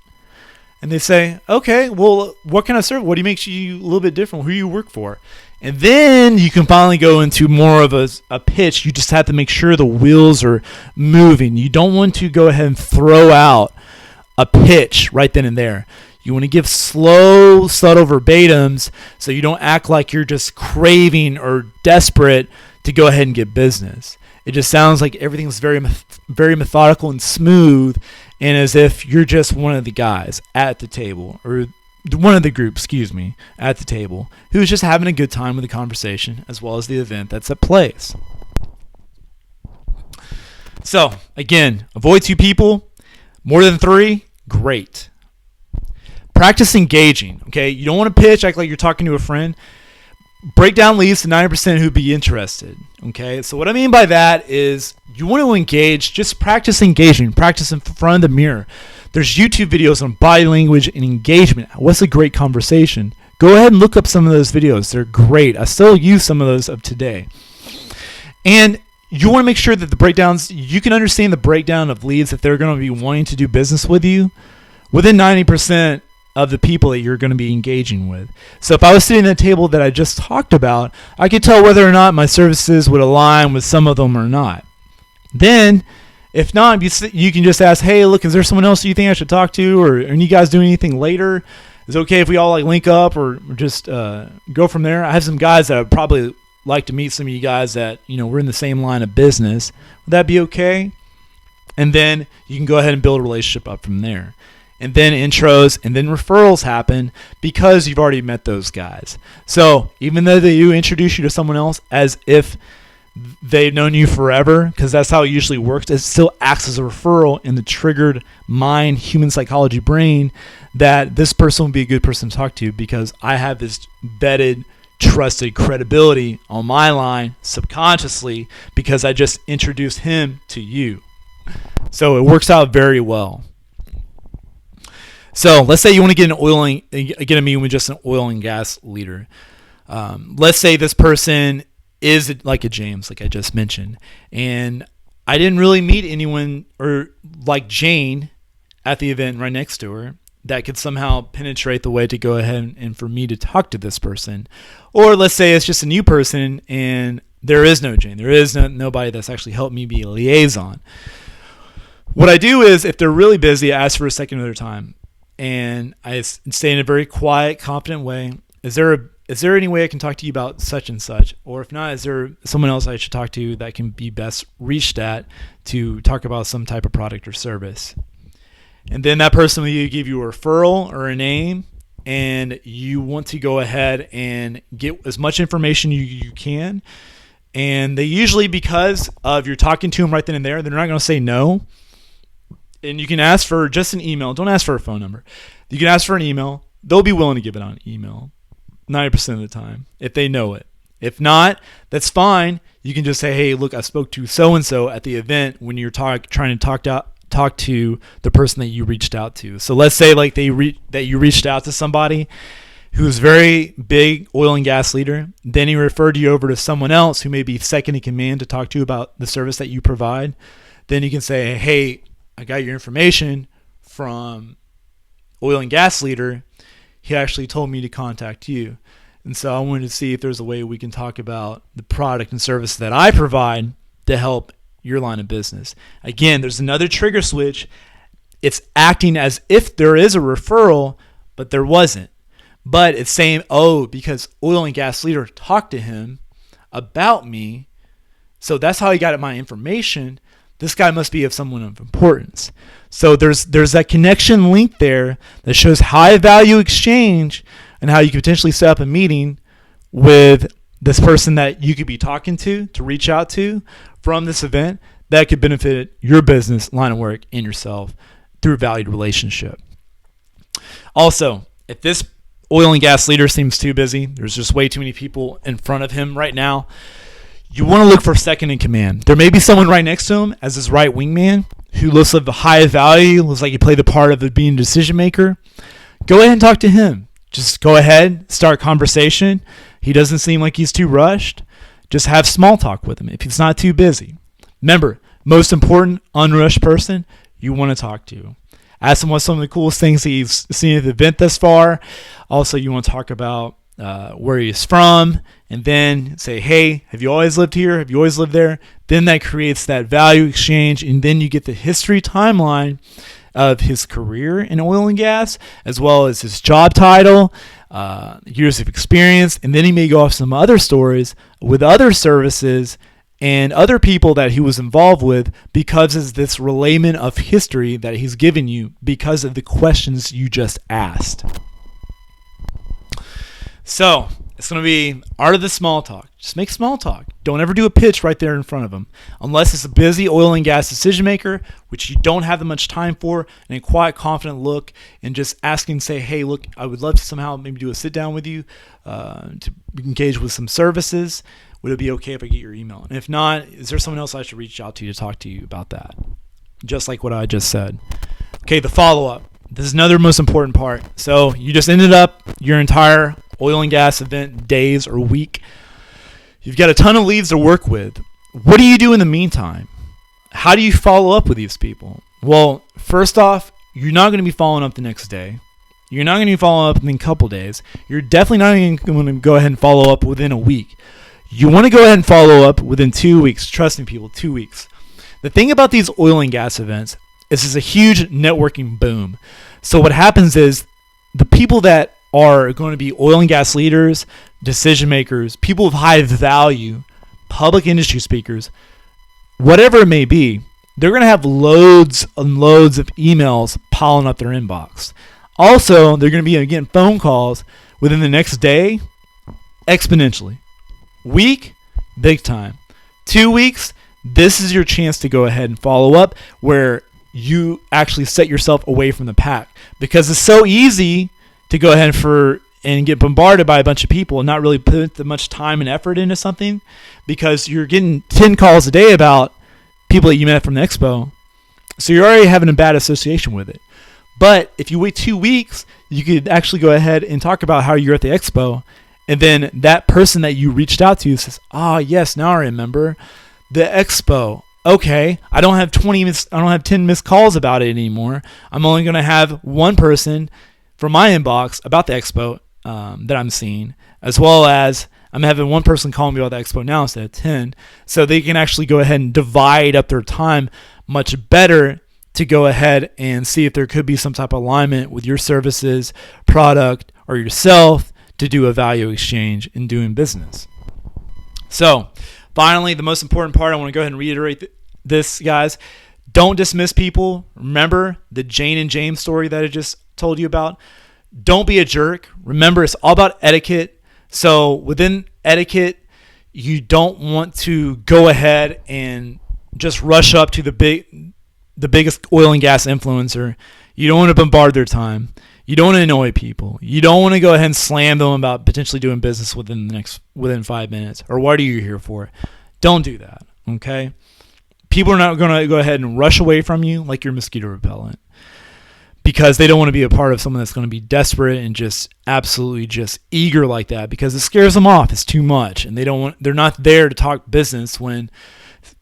And they say, okay, well, what kind of service? What do you make you a little bit different? Who do you work for? And then you can finally go into more of a pitch. You just have to make sure the wheels are moving. You don't want to go ahead and throw out a pitch right then and there. You want to give slow, subtle verbatims so you don't act like you're just craving or desperate to go ahead and get business. It just sounds like everything's very methodical and smooth, and as if you're just one of the guys at the table, or one of the group, at the table, who's just having a good time with the conversation as well as the event that's at place. So, again, avoid 2 people. More than 3, great. Practice engaging, okay? You don't want to pitch, act like you're talking to a friend. Break down leads to 90% who'd be interested, okay? So what I mean by that is you want to engage, just practice engaging. Practice in front of the mirror. There's YouTube videos on body language and engagement. What's a great conversation? Go ahead and look up some of those videos. They're great. I still use some of those of today. And you want to make sure that the breakdowns, you can understand the breakdown of leads that they're going to be wanting to do business with you within 90% of the people that you're going to be engaging with. So if I was sitting at the table that I just talked about, I could tell whether or not my services would align with some of them or not. Then, if not, you can just ask, hey, look, is there someone else you think I should talk to? Or are you guys doing anything later? Is it okay if we all link up or just go from there? I have some guys that I'd probably like to meet some of you guys that, we're in the same line of business. Would that be okay? And then you can go ahead and build a relationship up from there. And then intros and then referrals happen because you've already met those guys. So even though they do introduce you to someone else as if they've known you forever, because that's how it usually works, it still acts as a referral in the triggered mind, human psychology brain, that this person would be a good person to talk to because I have this vetted, trusted credibility on my line subconsciously because I just introduced him to you. So it works out very well. So let's say you want to get a meeting with just an oil and gas leader. Let's say this person is like a James, like I just mentioned, and I didn't really meet anyone or like Jane at the event right next to her that could somehow penetrate the way to go ahead and for me to talk to this person. Or let's say it's just a new person and there is no Jane, there is nobody that's actually helped me be a liaison. What I do is, if they're really busy, I ask for a second of their time. And I say in a very quiet, confident way, is there any way I can talk to you about such and such? Or if not, is there someone else I should talk to that can be best reached at to talk about some type of product or service? And then that person will give you a referral or a name, and you want to go ahead and get as much information you can. And they usually, because of you're talking to them right then and there, they're not going to say no. And you can ask for just an email. Don't ask for a phone number. You can ask for an email. They'll be willing to give it on email 90% of the time if they know it. If not, that's fine. You can just say, hey, look, I spoke to so-and-so at the event when you're trying to talk to the person that you reached out to. So let's say like that you reached out to somebody who's very big oil and gas leader. Then he referred you over to someone else who may be second in command to talk to about the service that you provide. Then you can say, hey, I got your information from oil and gas leader. He actually told me to contact you. And so I wanted to see if there's a way we can talk about the product and service that I provide to help your line of business. Again, there's another trigger switch. It's acting as if there is a referral, but there wasn't. But it's saying, oh, because oil and gas leader talked to him about me, so that's how he got my information. This guy must be of someone of importance. So there's that connection link there that shows high value exchange and how you could potentially set up a meeting with this person that you could be talking to reach out to from this event that could benefit your business, line of work, and yourself through a valued relationship. Also, if this oil and gas leader seems too busy, there's just way too many people in front of him right now, you want to look for second in command. There may be someone right next to him as his right wingman who looks like the high value, looks like he played the part of being a decision maker. Go ahead and talk to him. Just go ahead, start conversation. He doesn't seem like he's too rushed. Just have small talk with him if he's not too busy. Remember, most important, unrushed person you want to talk to. Ask him what some of the coolest things that he's seen at the event thus far. Also, you want to talk about where he's from and then say, hey, have you always lived here? Have you always lived there? Then that creates that value exchange, and then you get the history timeline of his career in oil and gas, as well as his job title, years of experience, and then he may go off some other stories with other services and other people that he was involved with, because of this relayment of history that he's given you because of the questions you just asked. So it's going to be art of the small talk. Just make small talk. Don't ever do a pitch right there in front of them, unless it's a busy oil and gas decision maker, which you don't have that much time for, and a quiet, confident look, and just asking, say, hey, look, I would love to somehow maybe do a sit down with you to engage with some services. Would it be okay if I get your email? And if not, is there someone else I should reach out to talk to you about that? Just like what I just said. Okay, the follow-up. This is another most important part. So you just ended up your entire oil and gas event days or week. You've got a ton of leads to work with. What do you do in the meantime? How do you follow up with these people? Well, first off, you're not going to be following up the next day. You're not going to be following up in a couple days. You're definitely not even going to go ahead and follow up within a week. You want to go ahead and follow up within 2 weeks. Trust me, people, 2 weeks. The thing about these oil and gas events is it's a huge networking boom. So what happens is the people that are going to be oil and gas leaders, decision makers, people of high value, public industry speakers, whatever it may be, they're going to have loads and loads of emails piling up their inbox. Also, they're going to be getting phone calls within the next day exponentially. Week, big time. 2 weeks, this is your chance to go ahead and follow up where you actually set yourself away from the pack, because it's so easy to go ahead and get bombarded by a bunch of people and not really put that much time and effort into something, because you're getting 10 calls a day about people that you met from the expo. So you're already having a bad association with it. But if you wait 2 weeks, you could actually go ahead and talk about how you're at the expo. And then that person that you reached out to says, yes, now I remember the expo. Okay, I don't have 10 missed calls about it anymore. I'm only going to have one person from my inbox about the expo that I'm seeing, as well as I'm having one person call me about the expo now instead of 10. So they can actually go ahead and divide up their time much better to go ahead and see if there could be some type of alignment with your services, product, or yourself to do a value exchange in doing business. So finally, the most important part, I want to go ahead and reiterate this, guys. Don't dismiss people. Remember the Jane and James story that I just told you about. Don't be a jerk. Remember, it's all about etiquette. So within etiquette, you don't want to go ahead and just rush up to the biggest oil and gas influencer. You don't want to bombard their time. You don't want to annoy people. You don't want to go ahead and slam them about potentially doing business within 5 minutes, or what are you here for? Don't do that, okay? People are not going to go ahead and rush away from you like you're mosquito repellent, because they don't want to be a part of someone that's going to be desperate and just absolutely just eager like that, because it scares them off. It's too much, and they're not there to talk business when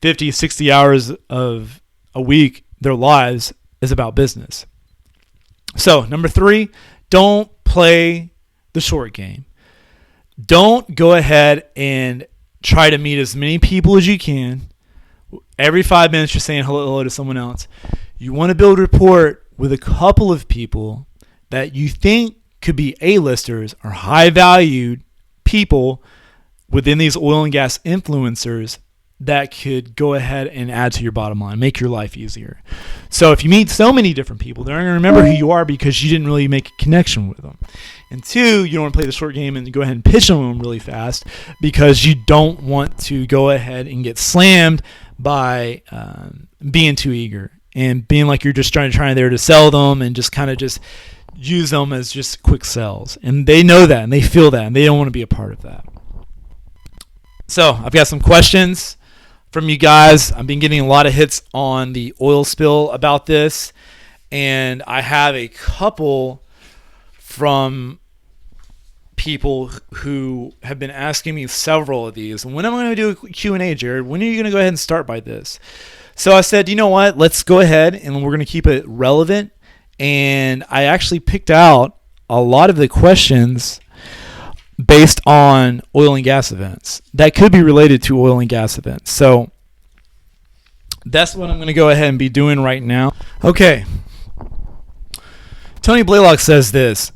50, 60 hours of a week, their lives is about business. So, number 3, don't play the short game. Don't go ahead and try to meet as many people as you can. Every 5 minutes, you're saying hello to someone else. You want to build rapport with a couple of people that you think could be A-listers or high-valued people within these oil and gas influencers that could go ahead and add to your bottom line, make your life easier. So if you meet so many different people, they're not going to remember who you are because you didn't really make a connection with them. And 2, you don't want to play the short game and go ahead and pitch them really fast, because you don't want to go ahead and get slammed by being too eager and being like you're just trying there to sell them and just kind of just use them as just quick sells. And they know that and they feel that and they don't want to be a part of that. So I've got some questions from you guys. I've been getting a lot of hits on the oil spill about this, and I have a couple from people who have been asking me several of these. And when am I going to do a Q&A, Jared? When are you going to go ahead and start by this? So I said, you know what? Let's go ahead and we're going to keep it relevant. And I actually picked out a lot of the questions based on oil and gas events that could be related to oil and gas events. So that's what I'm going to go ahead and be doing right now. Okay. Tony Blaylock says this: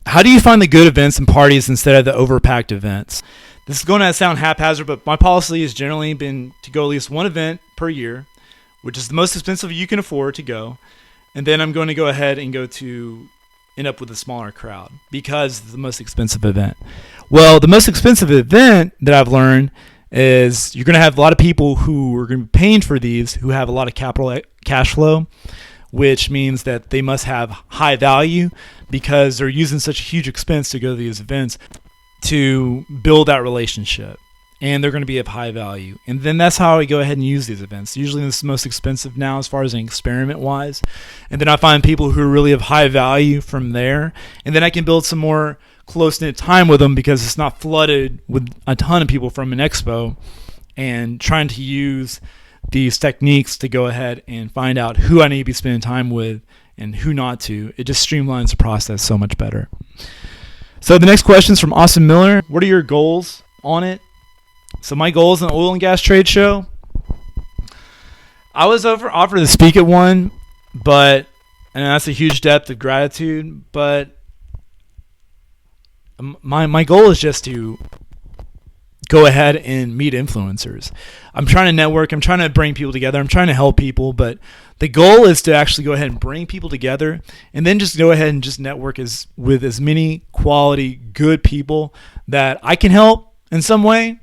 how do you find the good events and parties instead of the overpacked events? This is going to sound haphazard, but my policy has generally been to go at least one event per year, which is the most expensive you can afford to go. And then I'm going to go ahead and end up with a smaller crowd because it's the most expensive event. Well, the most expensive event that I've learned is you're going to have a lot of people who are going to be paying for these who have a lot of cash flow, which means that they must have high value because they're using such a huge expense to go to these events to build that relationship. And they're going to be of high value. And then that's how I go ahead and use these events. Usually this is the most expensive now as far as an experiment wise. And then I find people who are really of high value from there. And then I can build some more close-knit time with them because it's not flooded with a ton of people from an expo, and trying to use these techniques to go ahead and find out who I need to be spending time with and who not to. It just streamlines the process so much better. So the next question is from Austin Miller. What are your goals on it? So my goal is an oil and gas trade show. I was offered to speak at one, and that's a huge depth of gratitude. But my goal is just to go ahead and meet influencers. I'm trying to network. I'm trying to bring people together. I'm trying to help people. But the goal is to actually go ahead and bring people together, and then just go ahead and just network with as many quality, good people that I can help in some way,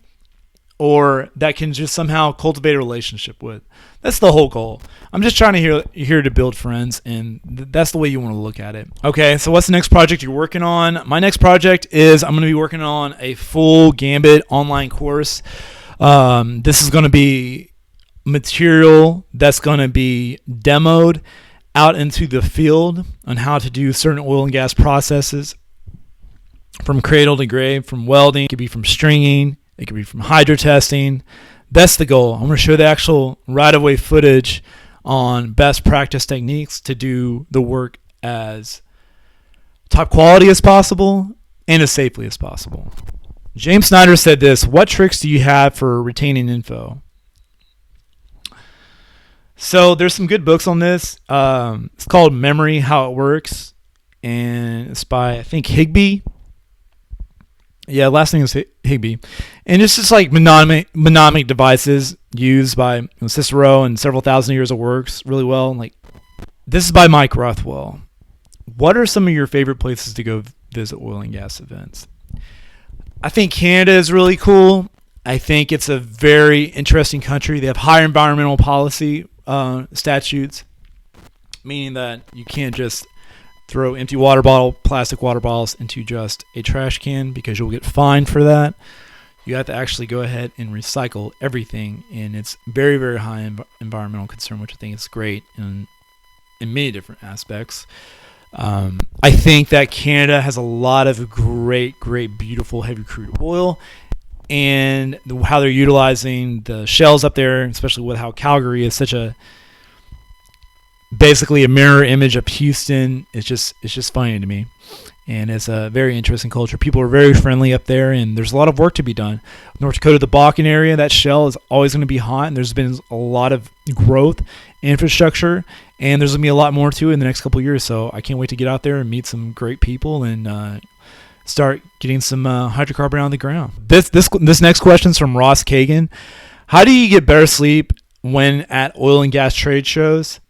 or that can just somehow cultivate a relationship with. That's the whole goal. I'm just trying to here to build friends, and that's the way you want to look at it. Okay, so what's the next project you're working on? My next project is I'm going to be working on a full Gambit online course. This is going to be material that's going to be demoed out into the field on how to do certain oil and gas processes from cradle to grave, from welding. It could be from stringing. It could be from hydro testing. That's the goal. I'm going to show the actual right-of-way footage on best practice techniques to do the work as top quality as possible and as safely as possible. James Snyder said this: what tricks do you have for retaining info? So there's some good books on this. It's called Memory, How It Works, and it's by, I think, Higby. Yeah, last name is Higby. And it's just like mnemonic devices used by Cicero and several thousand years of works really well. Like, this is by Mike Rothwell. What are some of your favorite places to go visit oil and gas events? I think Canada is really cool. I think it's a very interesting country. They have higher environmental policy statutes, meaning that you can't just throw empty plastic water bottles into just a trash can because you'll get fined for that. You have to actually go ahead and recycle everything, and it's very, very high environmental concern, which I think is great in many different aspects. I think that Canada has a lot of great, beautiful heavy crude oil, and how they're utilizing the shales up there, especially with how Calgary is such basically a mirror image of Houston. It's just funny to me, and it's a very interesting culture. People are very friendly up there, and there's a lot of work to be done. North Dakota, the Bakken area, that shale is always going to be hot, and there's been a lot of growth, infrastructure, and there's going to be a lot more too in the next couple of years. So I can't wait to get out there and meet some great people and start getting some hydrocarbon out of the ground. This next question is from Ross Kagan. How do you get better sleep when at oil and gas trade shows?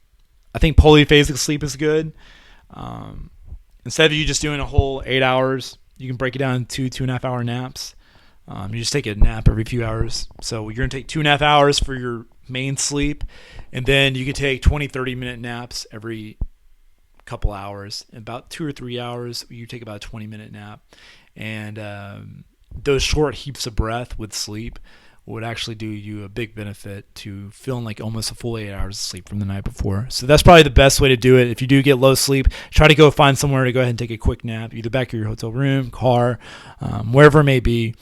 I think polyphasic sleep is good. Instead of you just doing a whole 8 hours, you can break it down into 2.5 hour naps. You just take a nap every few hours. So you're going to take 2.5 hours for your main sleep, and then you can take 20-30 minute naps every couple hours. In about 2 or 3 hours, you take about a 20-minute nap. And those short heaps of breath with sleep would actually do you a big benefit to feeling like almost a full 8 hours of sleep from the night before. So that's probably the best way to do it. If you do get low sleep, try to go find somewhere to go ahead and take a quick nap, either back at your hotel room, car, wherever it may be,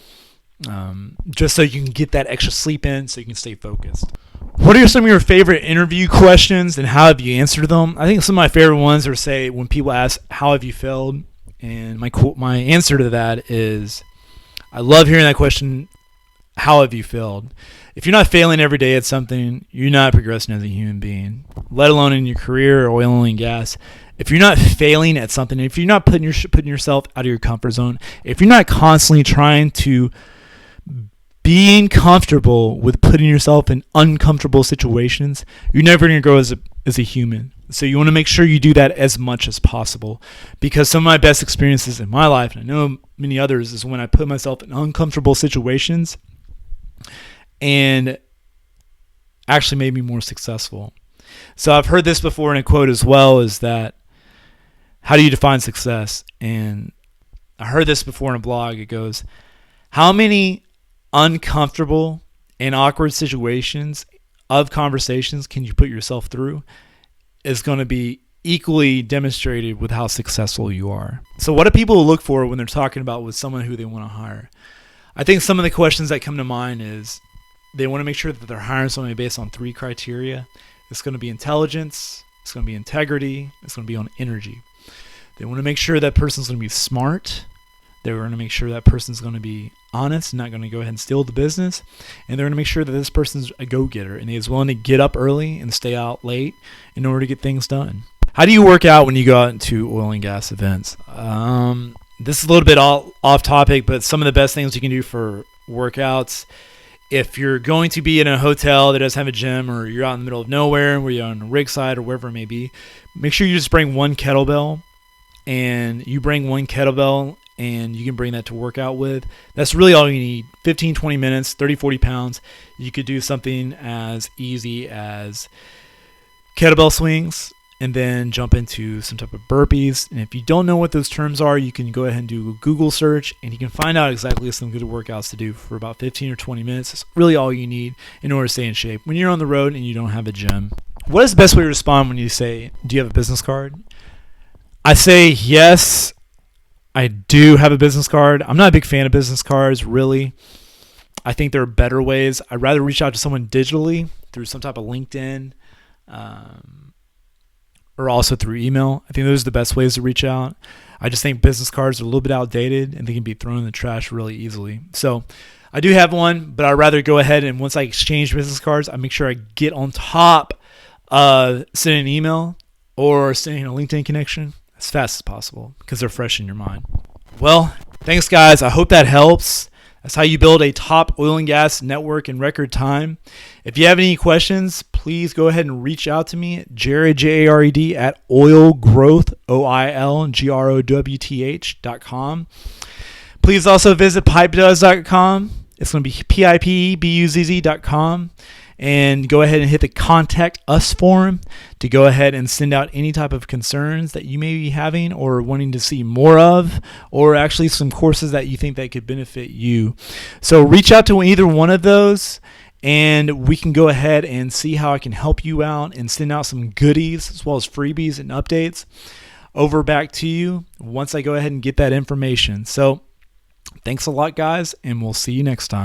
just so you can get that extra sleep in so you can stay focused. What are some of your favorite interview questions, and how have you answered them? I think some of my favorite ones are, say, when people ask, how have you failed? And my answer to that is, I love hearing that question. How have you failed? If you're not failing every day at something, you're not progressing as a human being, let alone in your career or oil and gas. If you're not failing at something, if you're not putting yourself out of your comfort zone, if you're not constantly trying to being comfortable with putting yourself in uncomfortable situations, you're never going to grow as a human. So you want to make sure you do that as much as possible, because some of my best experiences in my life, and I know many others, is when I put myself in uncomfortable situations and actually made me more successful. So I've heard this before in a quote as well, is that, how do you define success? And I heard this before in a blog. It goes, how many uncomfortable and awkward situations of conversations can you put yourself through is going to be equally demonstrated with how successful you are. So what do people look for when they're talking about with someone who they want to hire? I think some of the questions that come to mind is they want to make sure that they're hiring somebody based on 3 criteria. It's going to be intelligence, it's going to be integrity, it's going to be on energy. They want to make sure that person's going to be smart. They're going to make sure that person's going to be honest, not going to go ahead and steal the business. And they're going to make sure that this person's a go-getter and is willing to get up early and stay out late in order to get things done. How do you work out when you go out into oil and gas events? This is a little bit off topic, but some of the best things you can do for workouts, if you're going to be in a hotel that doesn't have a gym, or you're out in the middle of nowhere where you're on a rig site or wherever it may be, make sure you just bring one kettlebell. And you bring one kettlebell and you can bring that to work out with. That's really all you need. 15, 20 minutes, 30, 40 pounds. You could do something as easy as kettlebell swings and then jump into some type of burpees. And if you don't know what those terms are, you can go ahead and do a Google search and you can find out exactly some good workouts to do for about 15 or 20 minutes. It's really all you need in order to stay in shape when you're on the road and you don't have a gym. What is the best way to respond when you say, do you have a business card? I say yes, I do have a business card. I'm not a big fan of business cards, really. I think there are better ways. I'd rather reach out to someone digitally through some type of LinkedIn or also through email. I think those are the best ways to reach out. I just think business cards are a little bit outdated and they can be thrown in the trash really easily. So I do have one, but I'd rather go ahead and once I exchange business cards, I make sure I get on top of sending an email or sending a LinkedIn connection as fast as possible because they're fresh in your mind. Well, thanks guys. I hope that helps. That's how you build a top oil and gas network in record time. If you have any questions, please go ahead and reach out to me at Jared, Jared, at oilgrowth, oilgrowth.com. Please also visit pipebuzz.com. It's going to be pipebuzz.com. And go ahead and hit the Contact Us form to go ahead and send out any type of concerns that you may be having or wanting to see more of, or actually some courses that you think that could benefit you. So reach out to either one of those and we can go ahead and see how I can help you out and send out some goodies as well as freebies and updates over back to you once I go ahead and get that information. So thanks a lot, guys, and we'll see you next time.